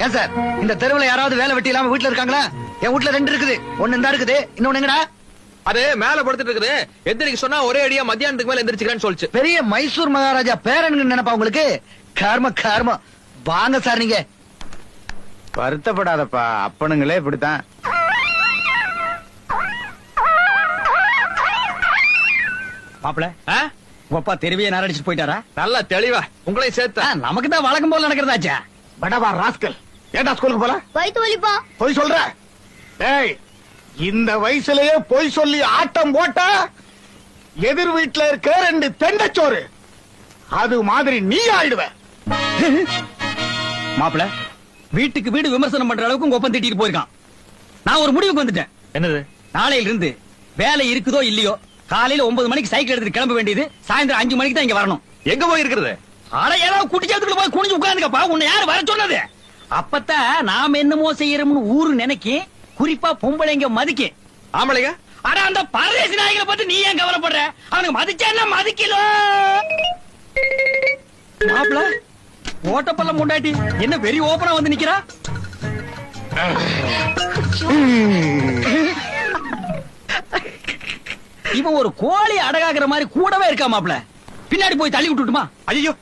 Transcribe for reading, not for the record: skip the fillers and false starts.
ஏன் சார் இந்த தெருவுல யாராவது வேலை வெட்டி இல்லாம வீட்டுல இருக்காங்களா? என் வீட்டுல 2 இருக்குது. ஒண்ணு இந்த இருக்குது, இன்னொன்னு எங்கடா? அது மேல படுத்துட்டு இருக்குது. எந்திரிக்க சொன்னா ஒரே அடியா மத்தியானத்துக்கு மேல எந்திரிச்சுக்கிறேன்னு சொல்லிச்சு. பெரிய மைசூர் மகாராஜா பேரன் நினைப்பா உங்களுக்கு? கர்ம வாங்க சார். நீங்க வருத்தப்படாதப்பா, அப்பனுங்களே இப்படித்தான். மாப்பிள, உங்க அப்பா தெருவையே நாரடிச்சு போயிட்டாரா? நல்லா தெளிவா உங்களையும் சேர்த்தா. நமக்கு தான் வழக்கம் போல நடக்கிறதாச்சா. படவா ராஸ்கல், ஏண்டா ஸ்கூலுக்கு போல? வயித்து வலிப்பா. பொய் சொல்ற? ஏய், இந்த வயசுலயே பொய் சொல்லி ஆட்டம் போட்டா எதிர் வீட்டுல இருக்க 2 தெண்டச்சோறு அது மாதிரி நீ ஆயிடுவ. மாப்பிள, வீட்டுக்கு வீடு விமர்சனம் பண்ற அளவுக்கு உங்க ஒப்பம் திட்டிட்டு போயிருக்கான். நான் ஒரு முடிவுக்கு வந்துட்டேன். என்னது? நாளையில இருந்து வேலை இருக்குதோ இல்லையோ, காலையில 9 மணிக்கு சைக்கிள் எடுத்துட்டு கிளம்ப வேண்டியது, சாயந்தரம் 5 மணிக்கு தான் இங்க வரணும். எங்க போய் இருக்கிறது? ஆனா ஏதாவது குட்டிச்சாத்துக்குள்ள போய் குனிஞ்சு உட்கார்ந்துக்கப்பா. உன்னை யாரு வர சொன்னது? அப்பத்தான் நாம என்னமோ செய்யறோம்னு ஊரு நினைக்கி, குறிப்பா பொம்பளைங்க மதிக்க. ஆம்பளைங்க? ஆனா அந்த பரதேசி நாய்களை பத்தி நீ ஏன் கவலைப்படுற? அவனுக்கு மதிச்சா என்ன மதிக்கல. மாப்பிள, ஓட்டப்பல்ல முண்டாட்டி என்ன வெறி ஓபனா வந்து நிக்கிறா? இவன் ஒரு கோழி அடகாக்குற மாதிரி கூடவே இருக்கா மாப்பிள. பின்னாடி போய் தள்ளி விட்டுட்டுமா? ஐயோ,